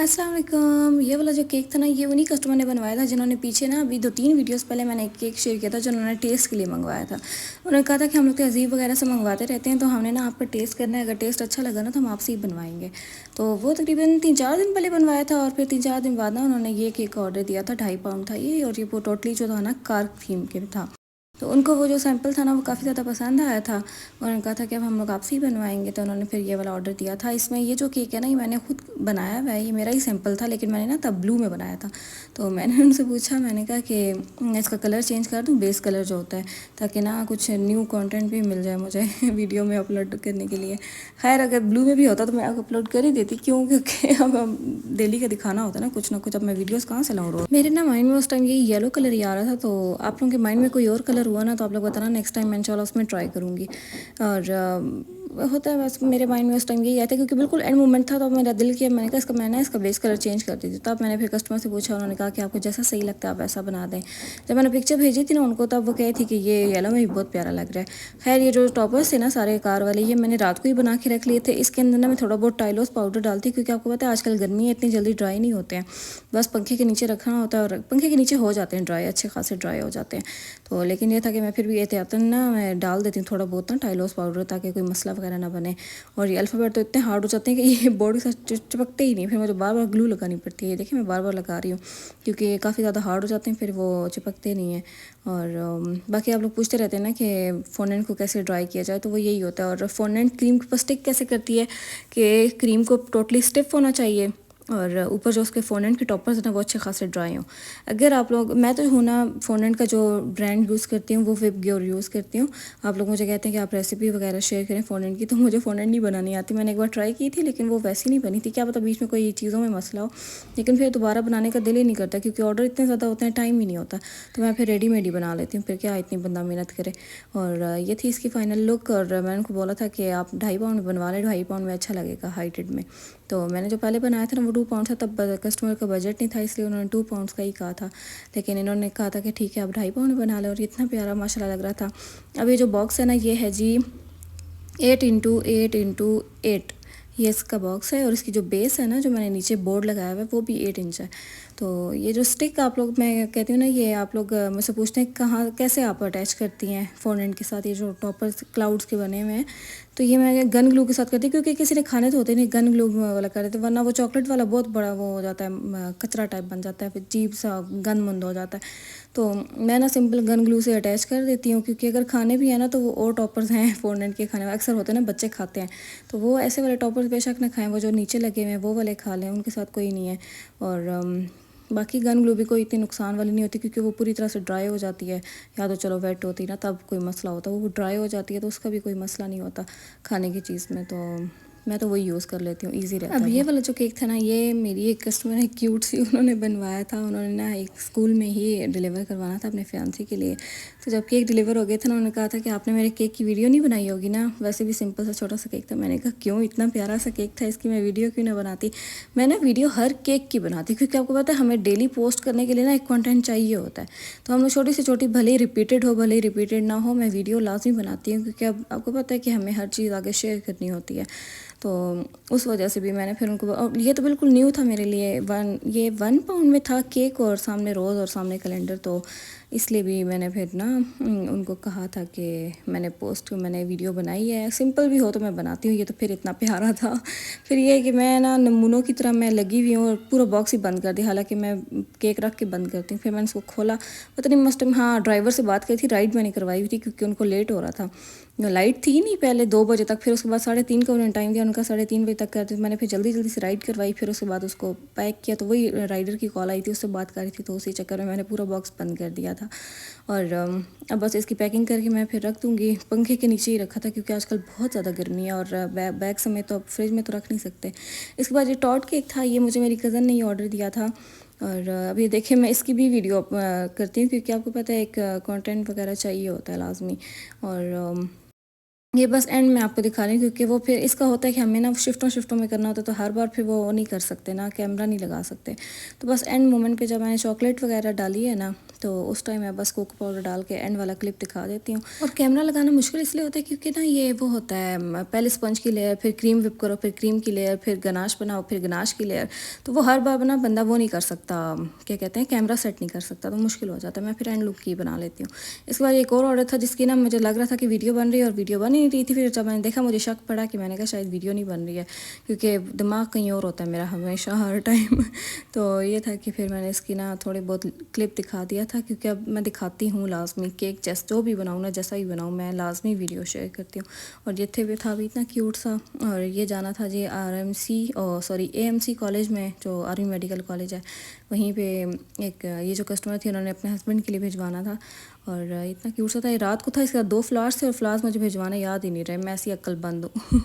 अस्सलाम वालेकुम। ये वाला जो केक था ना, ये उन्हीं कस्टमर ने बनवाया था जिन्होंने पीछे ना अभी 2-3 वीडियोस पहले मैंने एक केक शेयर किया था जो उन्होंने टेस्ट के लिए मंगवाया था। उन्होंने कहा था कि हम लोग तो अजीब वगैरह से मंगवाते रहते हैं, तो हमने ना आपका टेस्ट करना है, अगर टेस्ट अच्छा लगा ना तो हम आपसे ही बनवाएंगे। तो वो तकरीबन 3-4 दिन पहले बनवाया था और फिर 3-4 दिन बाद ना उन्होंने ये केक का ऑर्डर दिया था। 2.5 पाउंड था ये, और ये वो टोटली जो था ना कार्क थीम के था। तो उनको वो जो सैंपल था ना वो काफ़ी ज़्यादा पसंद आया था। उन्होंने कहा था कि अब हम लोग आपसे ही बनवाएंगे, तो उन्होंने फिर ये वाला ऑर्डर दिया था। इसमें ये जो केक है ना, ये मैंने खुद बनाया हुआ है, ये मेरा ही सैंपल था, लेकिन मैंने ना तब ब्लू में बनाया था। तो मैंने उनसे पूछा, मैंने कहा कि इसका कलर चेंज कर दूँ, बेस कलर जो होता है, ताकि ना कुछ न्यू कंटेंट भी मिल जाए मुझे वीडियो में अपलोड करने के लिए। खैर अगर ब्लू में भी होता तो मैं अपलोड कर ही देती, क्यों, क्योंकि अब डेली का दिखाना होता है ना कुछ। अब मैं वीडियोस कहाँ से लाऊँ रोज़। मेरे ना माइंड में उस टाइम ये येलो कलर ही आ रहा था, तो आप लोगों के माइंड में कोई और कलर हुआ ना तो आप लोग बताना, नेक्स्ट टाइम मैं इंशाल्लाह उसमें ट्राई करूँगी। और होता है बस, मेरे माइंड में उस टाइम यही आया था क्योंकि बिल्कुल एंड मोमेंट था, तो मेरा दिल किया, मैंने कहा इसका बेस कलर चेंज कर दी थी। तब मैंने फिर कस्टमर से पूछा, उन्होंने कहा कि आपको जैसा सही लगता है आप वैसा बना दें। जब मैंने पिक्चर भेजी थी ना उनको, तब वो कही थी कि ये येलो में भी बहुत प्यारा लग रहा है। खैर ये जो टॉपर्स थे ना सारे कार वाले, ये मैंने रात को ही बना के रख लिए थे। इसके अंदर ना मैं थोड़ा बहुत टाइलोस पाउडर डालती हूँ, क्योंकि आपको पता है आजकल गर्मी है, इतनी जल्दी ड्राई नहीं होते हैं। बस पंखे के नीचे रखना होता है और पंखे के नीचे हो जाते हैं ड्राई, अच्छे खासे ड्राई हो जाते हैं। तो लेकिन ये था कि मैं फिर भी एहतियातन ना मैं डाल देती हूँ थोड़ा बहुत ना टाइलोस पाउडर, ताकि कोई मसला वगैरह ना बने। और ये अल्फ़ाबेट तो इतने हार्ड हो जाते हैं कि ये बोर्ड के साथ चिपकते ही नहीं, फिर मुझे बार बार ग्लू लगानी पड़ती है। ये देखिए मैं बार बार लगा रही हूँ, क्योंकि ये काफ़ी ज़्यादा हार्ड हो जाते हैं, फिर वो चिपकते नहीं हैं। और बाकी आप लोग पूछते रहते हैं ना कि फ़ोनेंट को कैसे ड्राई किया जाए, तो वो यही होता है। और फ़ोनेंट क्रीम को स्टिक कैसे करती है कि क्रीम को टोटली स्टिफ होना चाहिए, और ऊपर जो उसके फ़ोनेंट के टॉपर्स हैं ना वो अच्छे खासे ड्राई हों। अगर आप लोग, मैं तो हूँ ना फ़ोनेंट का जो ब्रांड यूज़ करती हूँ वो विप ग्योर यूज़ करती हूँ। आप लोग मुझे कहते हैं कि आप रेसिपी वगैरह शेयर करें फ़ोनेंट की, तो मुझे फ़ोनेंट नहीं बनानी आती। मैंने एक बार ट्राई की थी, लेकिन वो वैसी नहीं बनी थी, क्या पता बीच में कोई चीज़ों में मसला हो। लेकिन फिर दोबारा बनाने का दिल ही नहीं करता, क्योंकि ऑर्डर इतने ज़्यादा होते हैं, टाइम ही नहीं होता। तो मैं फिर रेडीमेड ही बना लेती हूँ, फिर क्या इतनी बंदा मेहनत करे। और ये थी इसकी फ़ाइनल लुक। और मैंने उनको बोला था कि आप 2.5 पाउंड में बनवा लें, 2.5 पाउंड में अच्छा लगेगा हाइटेड में। तो मैंने जो पहले बनाया था ना वो 2 पाउंड था, तब कस्टमर का बजट नहीं था, इसलिए उन्होंने 2 पाउंड्स का ही कहा था। लेकिन इन्होंने कहा था कि ठीक है आप 2.5 पाउंड बना लें, और इतना प्यारा माशाल्लाह लग रहा था। अब ये जो बॉक्स है ना, ये है जी 8x8x8, ये इसका बॉक्स है। और इसकी जो बेस है ना, जो मैंने नीचे बोर्ड लगाया हुआ है, वो भी 8 इंच है। तो ये जो स्टिक आप लोग, मैं कहती हूँ ना, ये आप लोग मुझसे पूछते हैं कहाँ कैसे आप अटैच करती हैं फ़ोनेंट के साथ, ये जो टॉपर्स क्लाउड्स के बने हुए हैं। तो ये मैं गन ग्लू के साथ करती हूँ, क्योंकि किसी ने खाने तो होते नहीं, गन ग्लू वाला कर देते, वरना वो चॉकलेट वाला बहुत बड़ा वो हो जाता है, कचरा टाइप बन जाता है, फिर अजीब सा गन मंद हो जाता है। तो मैं ना सिंपल गन ग्लू से अटैच कर देती हूँ, क्योंकि अगर खाने भी है ना तो वो और टॉपर्स हैं फ़ोनेंट के खाने अक्सर होते हैं ना, बच्चे खाते हैं। तो वो ऐसे वाले टॉपर्स बेशक ना खाएं, वो जो नीचे लगे हुए हैं वो वाले खा लें, उनके साथ कोई नहीं है। और बाकी गन ग्लू भी कोई इतनी नुकसान वाली नहीं होती, क्योंकि वो पूरी तरह से ड्राई हो जाती है। या तो चलो वेट होती ना तब कोई मसला होता, वो ड्राई हो जाती है तो उसका भी कोई मसला नहीं होता खाने की चीज़ में। तो मैं तो वही यूज़ कर लेती हूँ, ईजी रहता है। अब ये वाला जो केक था ना, ये मेरी एक कस्टमर है, क्यूट सी, उन्होंने बनवाया था। उन्होंने ना एक स्कूल में ही डिलीवर करवाना था अपने फियांसी के लिए। तो जब केक डिलीवर हो गया था ना, उन्होंने कहा था कि आपने मेरे केक की वीडियो नहीं बनाई होगी ना, वैसे भी सिंपल सा छोटा सा केक था। मैंने कहा क्यों, इतना प्यारा सा केक था, इसकी मैं वीडियो क्यों ना बनाती। मैं ना वीडियो हर केक की बनाती, क्योंकि आपको पता है हमें डेली पोस्ट करने के लिए ना एक कंटेंट चाहिए होता है। तो हम लोग छोटी से छोटी, भले ही रिपीटेड हो भले ही रिपीटेड ना हो, मैं वीडियो लाजमी बनाती हूँ, क्योंकि अब आपको पता है कि हमें हर चीज़ आगे शेयर करनी होती है। तो उस वजह से भी मैंने फिर उनको, और ये तो बिल्कुल न्यू था मेरे लिए, 1 पाउंड में था केक, और सामने रोज़ और सामने कैलेंडर, तो इसलिए भी मैंने फिर ना उनको कहा था कि मैंने वीडियो बनाई है, सिंपल भी हो तो मैं बनाती हूँ। ये तो फिर इतना प्यारा था। फिर ये है कि मैं ना नमूनों की तरह मैं लगी हुई हूँ, और पूरा बॉक्स ही बंद कर दिया, हालांकि मैं केक रख के बंद करती हूँ। फिर मैंने उसको खोला, पता नहीं मस्ट, हाँ ड्राइवर से बात करी थी, राइड मैंने करवाई हुई थी, क्योंकि उनको लेट हो रहा था। लाइट थी नहीं पहले 2 बजे तक, फिर उसके बाद 3:30 का उन्होंने टाइम दिया, उनका 3:30 बजे तक करते, मैंने फिर जल्दी जल्दी से राइड करवाई, फिर उसके बाद उसको पैक किया। तो वही राइडर की कॉल आई थी, उससे बात कर रही थी, तो उसी चक्कर में मैंने पूरा बॉक्स बंद कर दिया था। और अब बस इसकी पैकिंग करके मैं फिर रख दूँगी। पंखे के नीचे ही रखा था, क्योंकि आजकल बहुत ज़्यादा गर्मी है, और बैग समेत तो अब फ्रिज में तो रख नहीं सकते। इसके बाद ये टॉट केक था, ये मुझे मेरी कज़न ने ही ऑर्डर दिया था। और अभी देखिए मैं इसकी भी वीडियो करती हूँ, क्योंकि आपको पता है एक कंटेंट वगैरह चाहिए होता है लाजमी। और ये बस एंड में आपको दिखा रही हूँ, क्योंकि वो फिर इसका होता है कि हमें ना शिफ्टों में करना होता है, तो हर बार फिर वो नहीं कर सकते ना, कैमरा नहीं लगा सकते। तो बस एंड मोमेंट पे जब मैंने चॉकलेट वगैरह डाली है ना, तो उस टाइम मैं बस कोको पाउडर डाल के एंड वाला क्लिप दिखा देती हूँ। और कैमरा लगाना मुश्किल इसलिए होता है क्योंकि ना ये वो होता है, पहले स्पंज की लेयर, फिर क्रीम विप करो, फिर क्रीम की लेयर, फिर गनाश बनाओ, फिर गनाश की लेयर। तो वो हर बार ना बंदा वो नहीं कर सकता, क्या कहते हैं, कैमरा सेट नहीं कर सकता, तो मुश्किल हो जाता है। मैं फिर एंड लुक की बना लेती हूँ। इसके बाद एक और ऑर्डर था जिसकी ना मुझे लग रहा था कि वीडियो बन रही है और वीडियो बन ही नहीं रही थी। फिर जब मैंने देखा मुझे शक पड़ा कि मैंने कहा शायद वीडियो नहीं बन रही है, क्योंकि दिमाग कहीं और होता है मेरा हमेशा हर टाइम। तो ये था कि फिर मैंने इसकी ना थोड़ी बहुत क्लिप दिखा दिया था, क्योंकि अब मैं दिखाती हूँ लाजमी केक, जैसे जो भी बनाऊँ ना, जैसा भी बनाऊँ मैं लाजमी वीडियो शेयर करती हूँ। और ये थे भी था भी इतना क्यूट सा। और ये जाना था जी RMC और सॉरी AMC कॉलेज में, जो आर्मी मेडिकल कॉलेज है, वहीं पे एक ये जो कस्टमर थी उन्होंने अपने हस्बैंड के लिए भिजवाना था। और इतना क्यूट सा था, ये रात को था। इसके बाद 2 फ्लावर्स थे और फ्लावर्स मुझे भिजवाना याद ही नहीं रहे, मैं ऐसी अक्लमंद हूँ।